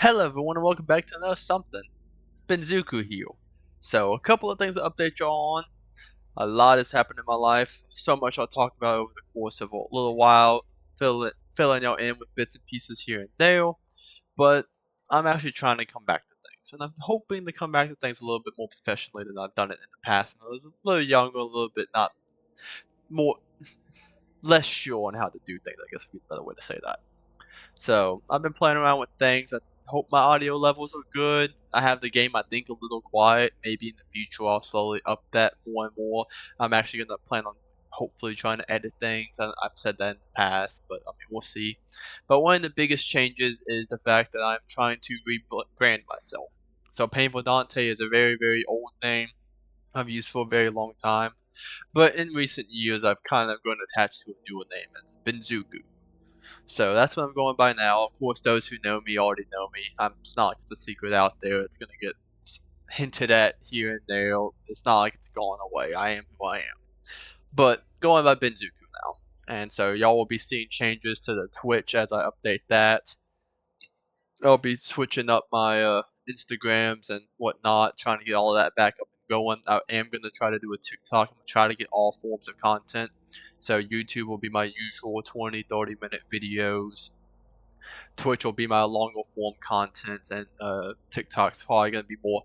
Hello everyone and welcome back to another something. It's been Zuku here. So a couple of things to update y'all on. A lot has happened in my life. So much I'll talk about over the course of a little while, filling y'all in with bits and pieces here and there. But I'm actually trying to come back to things. And I'm hoping to come back to things a little bit more professionally than I've done it in the past. When I was a little younger, a little bit not more less sure on how to do things, I guess would be a better way to say that. So I've been playing around with things. I hope my audio levels are good. I have the game I think a little quiet. Maybe in the future I'll slowly up that more and more. I'm actually gonna plan on hopefully trying to edit things. I've said that in the past, but I mean we'll see. But one of the biggest changes is the fact that I'm trying to rebrand myself. So Painful Dante is a very old name I've used for a very long time. But in recent years I've kind of grown attached to a newer name. It's Benzuku. So that's what I'm going by now. Of course, those who know me already know me. It's not like it's a secret out there. It's gonna get hinted at here and there. It's not like it's going away. I am who I am. But going by Benzuku now. And so y'all will be seeing changes to the Twitch as I update that. I'll be switching up my Instagrams and whatnot, trying to get all of that back up and going. I am going to try to do a TikTok. I'm going to try to get all forms of content. So YouTube will be my usual 20, 30-minute videos. Twitch will be my longer form content, and TikTok's probably going to be more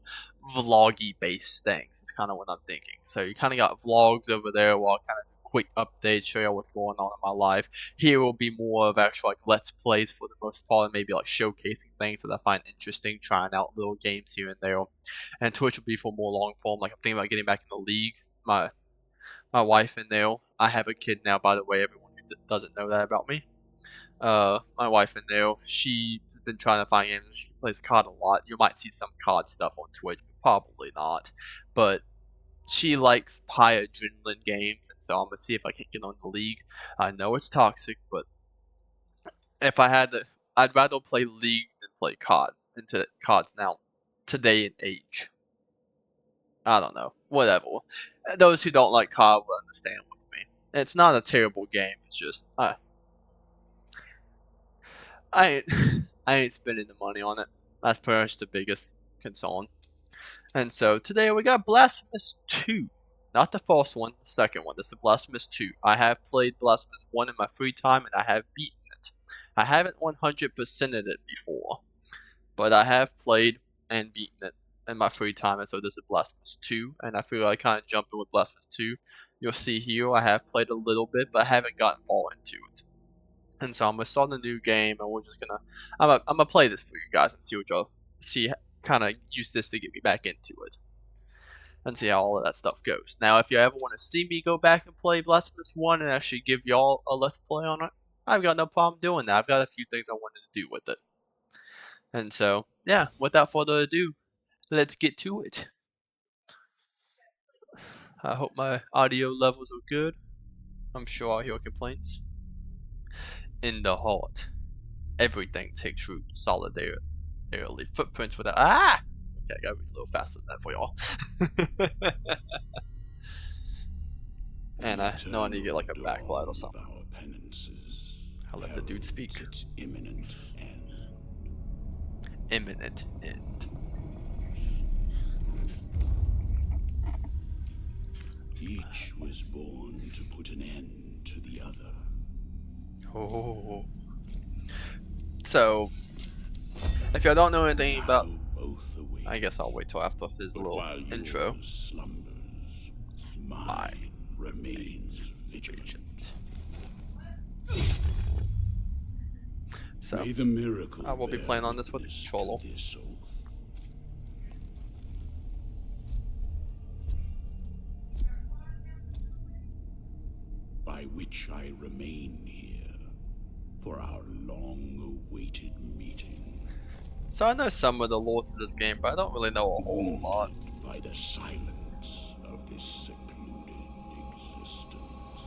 vloggy based things. It's kind of what I'm thinking. So you kind of got vlogs over there where I'll kind of do quick updates, show you what's going on in my life. Here will be more of actual like let's plays for the most part, and maybe like showcasing things that I find interesting, trying out little games here and there. And Twitch will be for more long form. Like I'm thinking about getting back in the league. My wife and Neil. I have a kid now, by the way. Everyone who doesn't know that about me. My wife and Neil, she's been trying to find games. She plays COD a lot. You might see some COD stuff on Twitch, probably not. But she likes high adrenaline games, and so I'm gonna see if I can get on the league. I know it's toxic, but if I had to, I'd rather play League than play COD. Into COD's now today and age. I don't know. Whatever. Those who don't like COD will understand with me. It's not a terrible game. It's just I ain't, I ain't spending the money on it. That's pretty much the biggest concern. And so today we got Blasphemous 2. Not the first one, the second one. This is Blasphemous 2. I have played Blasphemous 1 in my free time and I have beaten it. I haven't 100%ed it before, but I have played and beaten it in my free time, and so this is Blasphemous 2, and I feel like kind of jumping with Blasphemous 2. You'll see here I have played a little bit, but I haven't gotten far into it. And so I'm gonna start a new game, and we're just gonna I'm gonna play this for you guys and see what y'all see. Kind of use this to get me back into it and see how all of that stuff goes. Now, if you ever want to see me go back and play Blasphemous 1 and actually give y'all a let's play on it, I've got no problem doing that. I've got a few things I wanted to do with it. And so, yeah, without further ado, let's get to it. I hope my audio levels are good. I'm sure I'll hear complaints. In the heart, everything takes root solidarily. Footprints without Okay, I gotta read a little faster than that for y'all. And I know I need to get like a backlight or something. I'll let the dude speak. Its imminent end. Imminent end. Each was born to put an end to the other. Oh. So, if y'all don't know anything about, I guess I'll wait till after his little intro. Slumbers, mine remains vigilant. So, May the miracle I will be playing on this with the controller. By which I remain here for our long-awaited meeting. So I know some of the lore to this game, but I don't really know a whole lot. By the silence of this secluded existence.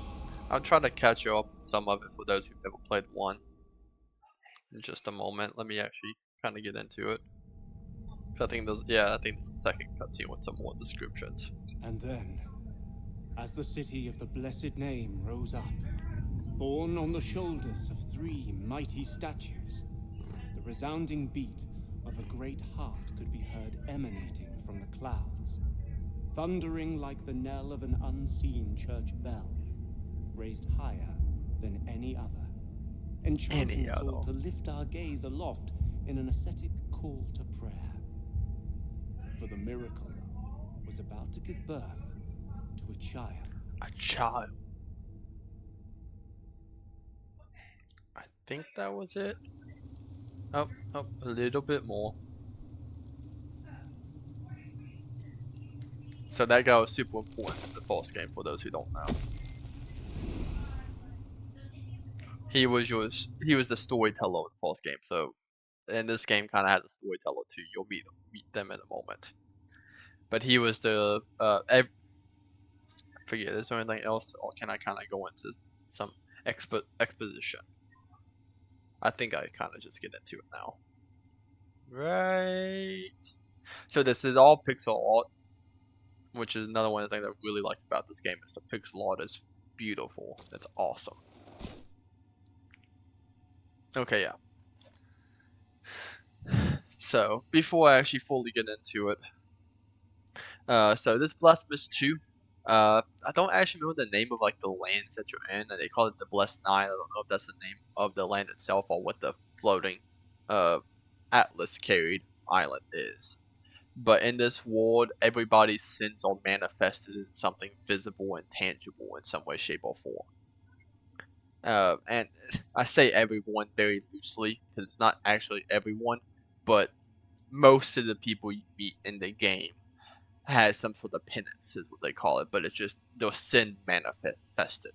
I'll try to catch you up on some of it for those who've never played 1. In just a moment, let me actually kind of get into it. I think there's, I think there's a second cutscene with some more descriptions. And then, as the city of the blessed name rose up, borne on the shoulders of 3 mighty statues, the resounding beat of a great heart could be heard emanating from the clouds, thundering like the knell of an unseen church bell, raised higher than any other, enchanting us all to lift our gaze aloft in an ascetic call to prayer. For the miracle was about to give birth to a child. A child. I think that was it. Oh, a little bit more. So that guy was super important in the False game, for those who don't know. He was the storyteller of the False game. So, and this game kind of has a storyteller too. You'll meet them in a moment. But he was the I forget. Is there anything else, or can I kind of go into some exposition? I think I kind of just get into it now. Right. So this is all pixel art, which is another one of the things I really like about this game is the pixel art is beautiful. It's awesome. Okay, yeah. So before I actually fully get into it, so this Blasphemous 2, I don't actually know the name of like the lands that you're in, and they call it the Blessed Nine. I don't know if that's the name of the land itself or what the floating Atlas carried island is. But in this world, everybody's sins are manifested in something visible and tangible in some way, shape, or form. And I say everyone very loosely because it's not actually everyone, but most of the people you meet in the game has some sort of penance, is what they call it, but it's just their sin manifested.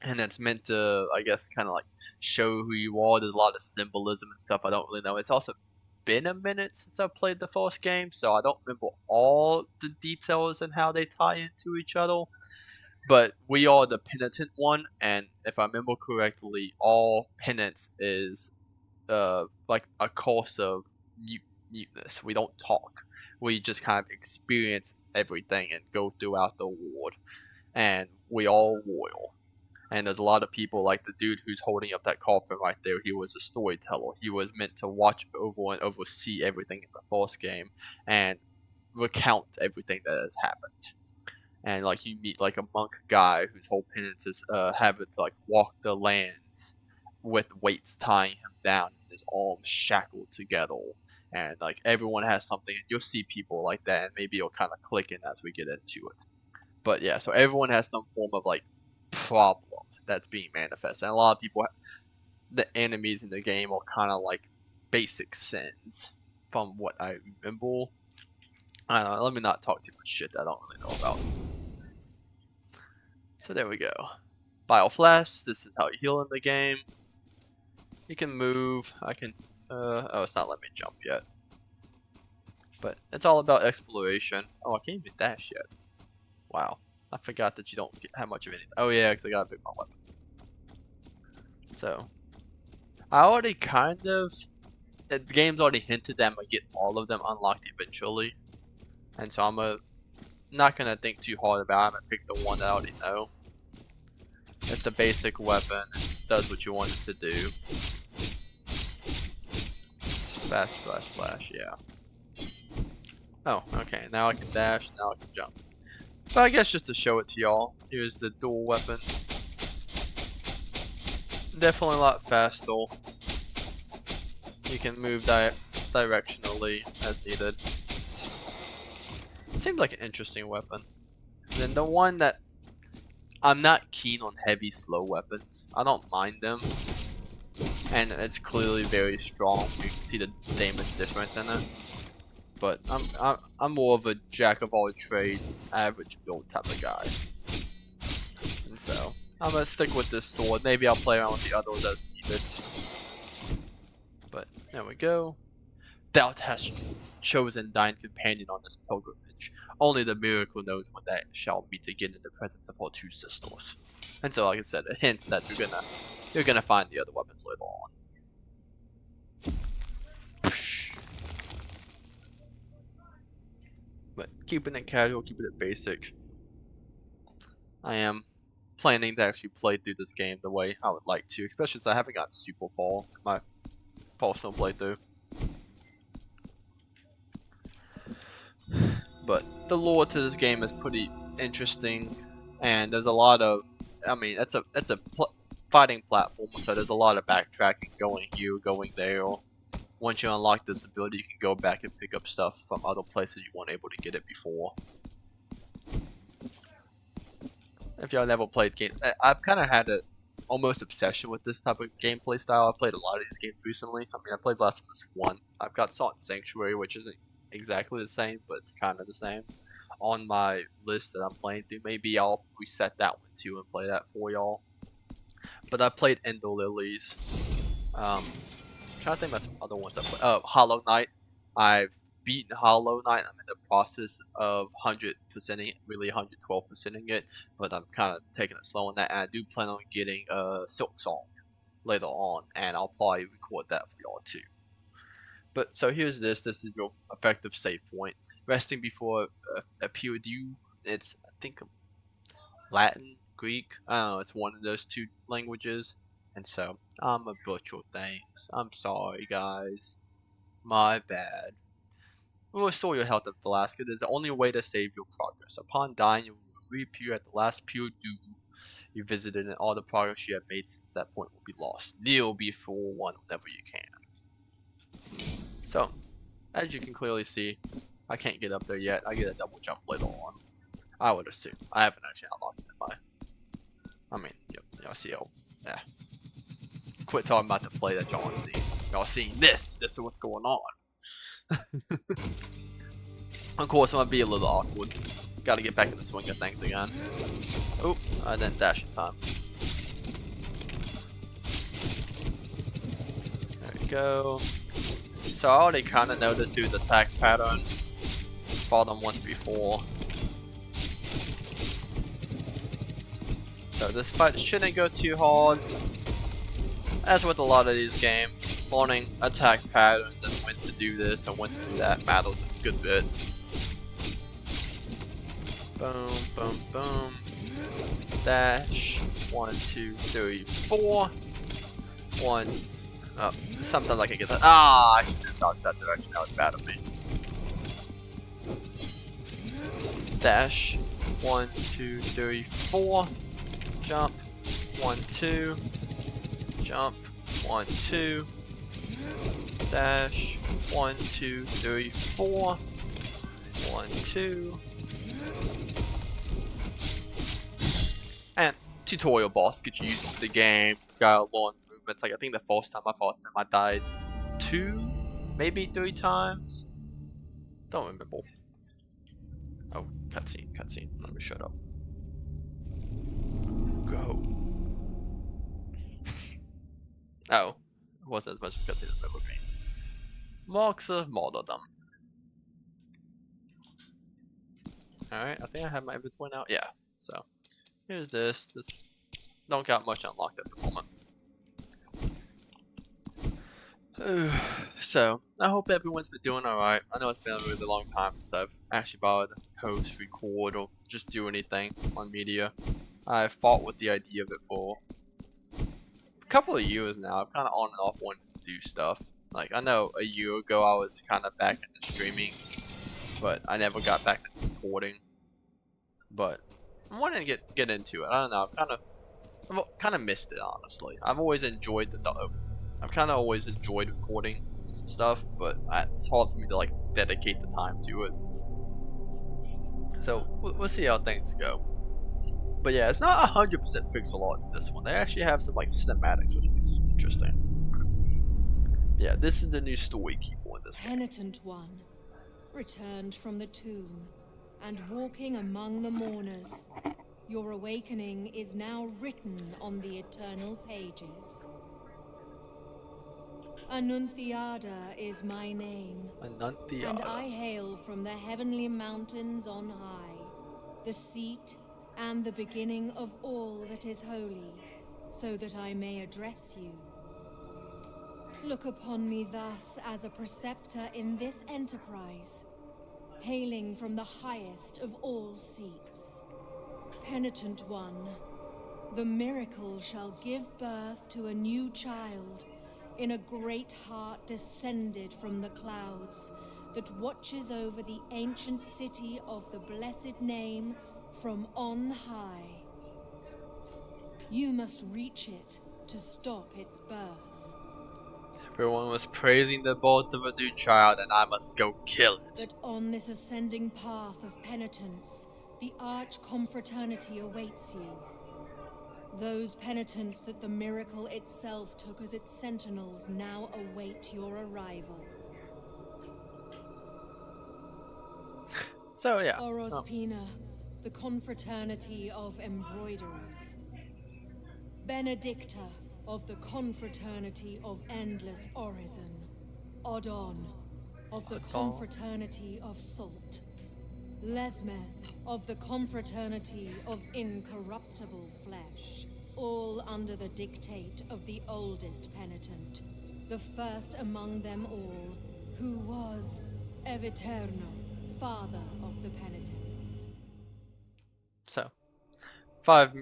And that's meant to, I guess, kind of like show who you are. There's a lot of symbolism and stuff I don't really know. It's also been a minute since I played the first game, so I don't remember all the details and how they tie into each other. But we are the penitent one, and if I remember correctly, all penance is like a course of muteness. We don't talk. We just kind of experience everything and go throughout the world. And we all royal. And there's a lot of people, like the dude who's holding up that coffin right there. He was a storyteller. He was meant to watch over and oversee everything in the first game and recount everything that has happened. And like you meet like a monk guy whose whole penance is having to like walk the lands with weights tying him down and his arms shackled together. And like everyone has something, and you'll see people like that, and maybe it'll kind of click in as we get into it. But yeah, so everyone has some form of like problem that's being manifested. And a lot of people, the enemies in the game are kind of like basic sins from what I remember. I don't know, let me not talk too much shit that I don't really know about. So there we go. Bile Flash, this is how you heal in the game. You can move, I can, oh, it's not letting me jump yet. But it's all about exploration. Oh, I can't even dash yet. Wow. I forgot that you don't have much of anything. Oh yeah, because I gotta pick my weapon. So, I already kind of, the game's already hinted that I'm gonna get all of them unlocked eventually. And so I'm not gonna think too hard about it. I'm gonna pick the one that I already know. It's the basic weapon. It does what you want it to do. Fast, flash, flash, yeah. Oh, okay. Now I can dash, now I can jump. But I guess just to show it to y'all, here's the dual weapon. Definitely a lot faster. You can move directionally as needed. It seems like an interesting weapon. And then the one that I'm not keen on heavy slow weapons. I don't mind them. And it's clearly very strong. You can see the damage difference in it. But I'm more of a jack of all trades, average build type of guy. And so I'm gonna stick with this sword. Maybe I'll play around with the others as needed. But there we go. Thou hast chosen thine companion on this pilgrimage. Only the miracle knows when that shall meet again in the presence of our two sisters. And so, like I said, it hints that you're gonna find the other weapons later on. But keeping it casual, keeping it basic. I am planning to actually play through this game the way I would like to, especially since I haven't gotten super far in my personal playthrough. but the lore to this game is pretty interesting, and there's a lot of, I mean, it's a fighting platform, so there's a lot of backtracking, going here, going there. Once you unlock this ability, you can go back and pick up stuff from other places you weren't able to get it before. If y'all never played games, I've kind of had a almost obsession with this type of gameplay style. I played a lot of these games recently. I mean, I played Blasphemous 1. I've got Salt and Sanctuary, which isn't exactly the same, but it's kind of the same, on my list that I'm playing through. Maybe I'll reset that one too and play that for y'all. But I played Ender Lilies. I'm trying to think about some other ones I played. Hollow Knight. I've beaten Hollow Knight. I'm in the process of 100%ing it, really 112%ing it, but I'm kind of taking it slow on that. And I do plan on getting Silk Song later on, and I'll probably record that for y'all too. But so here's this. This is your effective save point. Resting before a period. It's, I think, Latin, Greek. I don't know. It's one of those two languages. And so I'm a butcher things. I'm sorry, guys. My bad. Restore your health at Alaska. It is the only way to save your progress. Upon dying, you will reappear at the last period you visited, and all the progress you have made since that point will be lost. Kneel before one whenever you can. So, as you can clearly see, I can't get up there yet. I get a double jump later on. I would assume. I haven't actually unlocked it in my... I mean, y'all see how... Yeah. Quit talking about the play that y'all seen. Y'all seen this. This is what's going on. Of course, I'm gonna be a little awkward. Gotta get back in the swing of things again. Oh, I didn't dash in time. There we go. So I already kind of know this dude's attack pattern. Fought him once before. So this fight shouldn't go too hard. As with a lot of these games, learning attack patterns and when to do this and when to do that matters a good bit. Boom, boom, boom. Dash. 1, 2, 3, 4. 1. Oh, sometimes I can get that. Ah, I should have dodged that direction. That was bad of me. Dash. 1, 2, 3, 4. Jump. 1, 2. Jump. 1, 2. Dash. 1, 2, 3, 4. 1, 2. And tutorial boss, get you used to the game. Got long movements. Like I think the first time I fought him, I died 2, maybe 3 times. Don't remember. Oh, cutscene, cutscene. Let me shut up. Go. Oh, it wasn't as much of a cutscene as it would be. Marks of martyrdom. Alright, I think I have my inventory now. Yeah, so here's this. This don't got much unlocked at the moment. So, I hope everyone's been doing alright. I know it's been a really long time since I've actually bothered to post, record, or just do anything on media. I fought with the idea of it for a couple of years now. I've kind of on and off wanted to do stuff. Like, I know a year ago I was kind of back into streaming, but I never got back into recording. But I'm wanting to get into it. I don't know. I've kind of missed it, honestly. I've always enjoyed I've kind of always enjoyed recording and stuff, but it's hard for me to like dedicate the time to it. So we'll see how things go. But yeah, it's not 100% pixel art in this one. They actually have some like cinematics, which is interesting. Yeah, this is the new story keeper in this game. Penitent one, returned from the tomb and walking among the mourners. Your awakening is now written on the eternal pages. Annunciada is my name, Annunciada. and I hail from the heavenly mountains on high, the seat and the beginning of all that is holy, so that I may address you. Look upon me thus as a preceptor in this enterprise, hailing from the highest of all seats. Penitent one, the miracle shall give birth to a new child in a great heart descended from the clouds that watches over the ancient city of the blessed name from on high. You must reach it to stop its birth. Everyone was praising the birth of a new child, and I must go kill it. But on this ascending path of penitence, the arch confraternity awaits you. Those penitents that the miracle itself took as its sentinels now await your arrival. So yeah. Orospina, the confraternity of embroiderers. Benedicta, of the confraternity of endless orison. Odon, of the confraternity of salt. Lesmes, of the confraternity of incorruptible flesh. All under the dictate of the oldest penitent, the first among them all, who was Eviterno, father of the penitents. So, five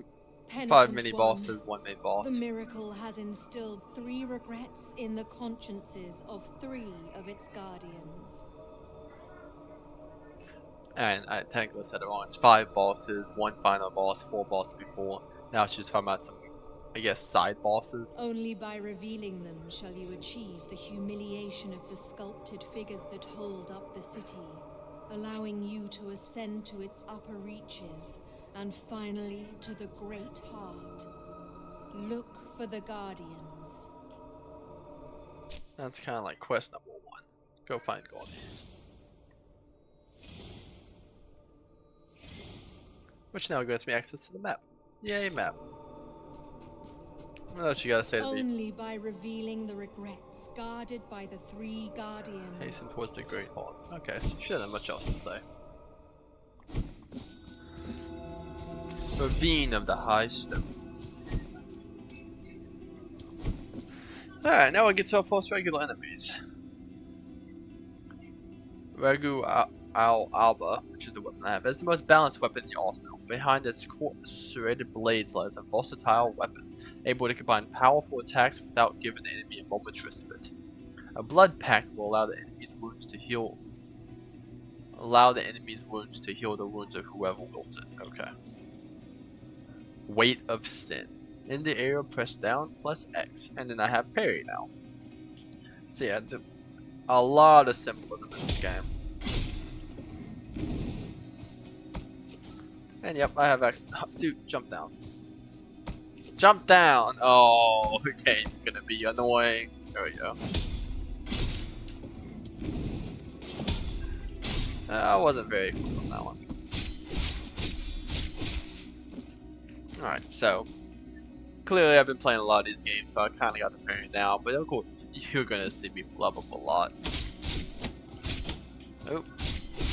Penitent mini one, bosses, one main boss. the miracle has instilled 3 regrets in the consciences of 3 of its guardians. And I technically said it wrong. It's 5 bosses, 1 final boss, 4 bosses before. Now she's talking about some, I guess, side bosses. Only by revealing them shall you achieve the humiliation of the sculpted figures that hold up the city, allowing you to ascend to its upper reaches, and finally to the great heart. Look for the guardians. That's kind of like quest number 1. Go find guardians. Which now grants me access to the map. Yay, map. What else you gotta say to me? Only by revealing the regrets guarded by the 3 guardians. Hasten towards the Great Hall. Okay, so she doesn't have much else to say. Ravine of the High Stones. Alright, now we get to our first regular enemies. Regu Alba, which is the weapon I have, is the most balanced weapon in the arsenal. Behind its serrated blades lies a versatile weapon, able to combine powerful attacks without giving the enemy a moment's respite. A blood pact will allow the enemy's wounds to heal. The wounds of whoever wields it. Okay. Weight of Sin. In the area, press down plus X, and then I have parry now. So yeah, a lot of symbolism in this game. And yep, I have X. Oh, dude, jump down. Jump down! Oh, okay, gonna be annoying. There we go. I wasn't very cool on that one. Alright, so clearly I've been playing a lot of these games, so I kinda got the parry down, but of course you're gonna see me flub up a lot. Oh,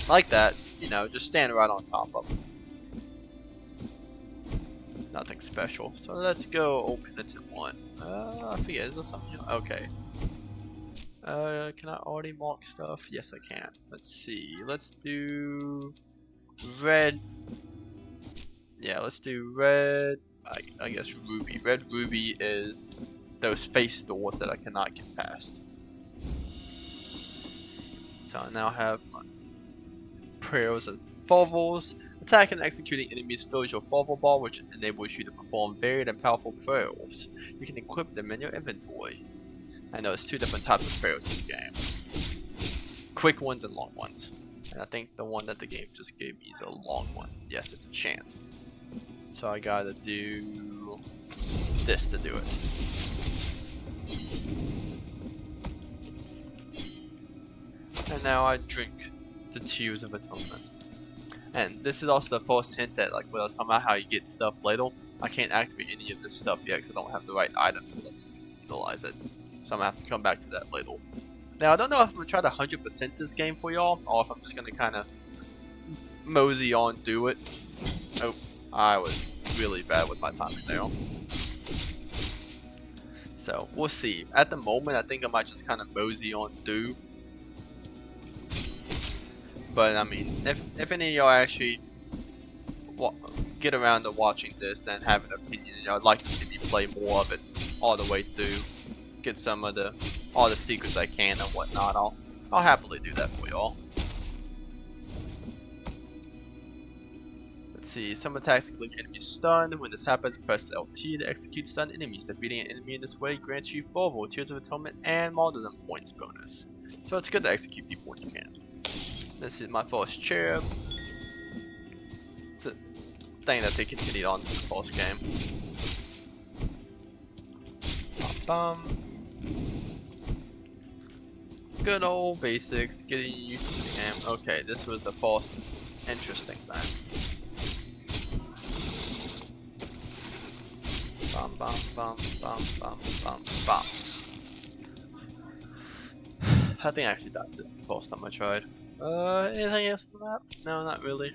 like that, you know, just stand right on top of them. Nothing special. So let's go Penitent 1. I forget, is there something? Okay. Can I already mark stuff? Yes, I can. Let's see. Let's do red. Yeah, let's do red. I guess ruby. Red ruby is those face doors that I cannot get past. So I now have my prayers and favors. Attacking and executing enemies fills your favor bar, which enables you to perform varied and powerful prayers. You can equip them in your inventory. I know there's 2 different types of prayers in the game. Quick ones and long ones. And I think the one that the game just gave me is a long one. Yes, it's a chant. So I gotta do this to do it. And now I drink the Tears of Atonement. And this is also the first hint that, like, when I was talking about how you get stuff later, I can't activate any of this stuff yet because I don't have the right items to utilize it. So I'm gonna have to come back to that later. Now, I don't know if I'm gonna try to 100% this game for y'all, or if I'm just gonna kind of mosey on do it. Oh, I was really bad with my timing there. So, we'll see. At the moment, I think I might just kind of mosey on do. But, I mean, if any of y'all actually get around to watching this and have an opinion, and y'all would like to see me play more of it all the way through, get some of all the secrets I can and whatnot, I'll happily do that for y'all. Let's see, some attacks can leave enemies stunned. When this happens, press LT to execute stunned enemies. Defeating an enemy in this way grants you 4 more Tears of Atonement and Martyrdom points bonus. So it's good to execute people when you can. This is my false cherub. It's a thing that they continued on in the false game. Good old basics, getting used to the game. Okay, this was the false interesting thing. Bum bum bum bum bum bum bum. I think I actually died the first time I tried. Anything else on the map? No, not really.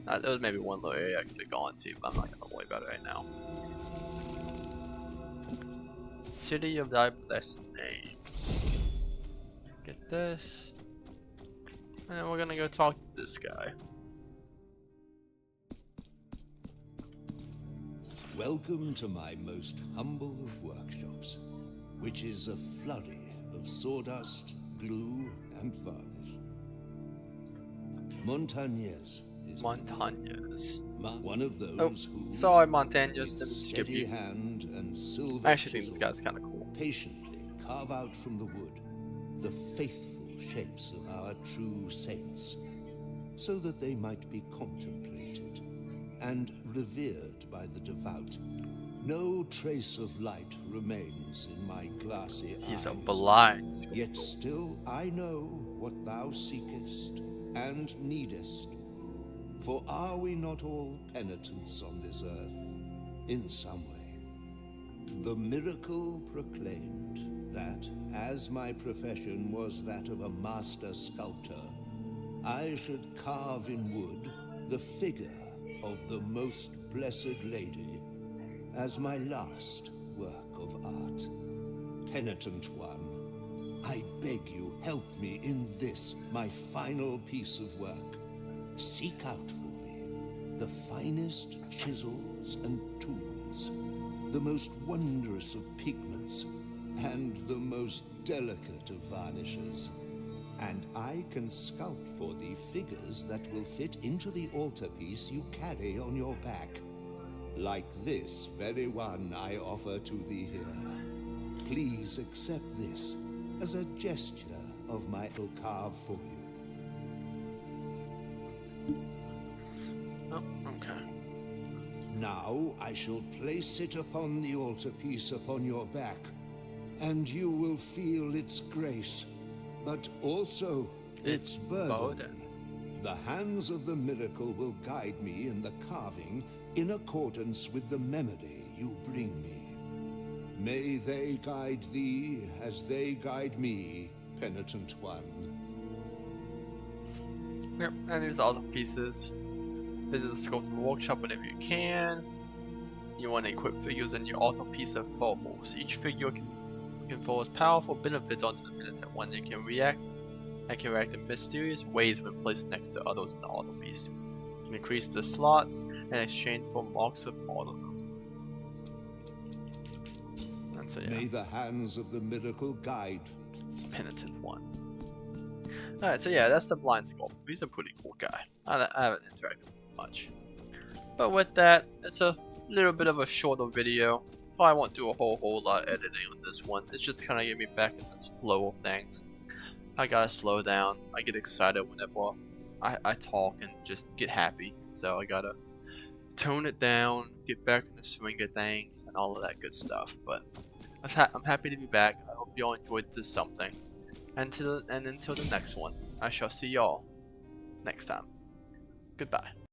There was maybe one little area I could have gone to, but I'm not gonna worry about it right now. City of Thy Blessed Name. Get this. And then we're gonna go talk to this guy. Welcome to my most humble of workshops, which is a flurry of sawdust, glue, and varnish. Montañez is Montañez. one of those who, sorry, Montañez, with didn't skip steady you. hand and silver I actually think this chisel, guy's kind of cool. patiently carve out from the wood the faithful shapes of our true saints, so that they might be contemplated and revered by the devout. No trace of light remains in my glassy eyes. He's a blind sculptor. Yet still I know what thou seekest and needest. For are we not all penitents on this earth, in some way? The miracle proclaimed that, as my profession was that of a master sculptor, I should carve in wood the figure of the most blessed lady as my last work of art. Penitent one, I beg you, help me in this, my final piece of work. Seek out for me the finest chisels and tools, the most wondrous of pigments, and the most delicate of varnishes. And I can sculpt for thee figures that will fit into the altarpiece you carry on your back. Like this very one I offer to thee here. Please accept this as a gesture of my carve for you. Oh, okay. Now I shall place it upon the altarpiece upon your back, and you will feel its grace, but also its burden. The hands of the miracle will guide me in the carving in accordance with the memory you bring me. May they guide thee as they guide me, penitent one. Yep, and these are all the pieces. Visit the sculpture workshop whenever you can. You want to equip figures in your altarpiece of Phobos. Each figure can confer powerful benefits onto the penitent one. They can react in mysterious ways when placed next to others in the altarpiece. You can increase the slots in exchange for marks of martyrdom. And so, yeah. May the hands of the miracle guide. Penitent one. Alright, so yeah, that's the blind sculptor. He's a pretty cool guy. I haven't interacted with him much. But with that, it's a little bit of a shorter video. So I won't do a whole lot of editing on this one. It's just to kind of get me back in this flow of things. I gotta slow down. I get excited whenever I talk and just get happy. So I gotta tone it down, get back in the swing of things, and all of that good stuff. But I'm happy to be back. I hope y'all enjoyed this something. And until the next one, I shall see y'all next time. Goodbye.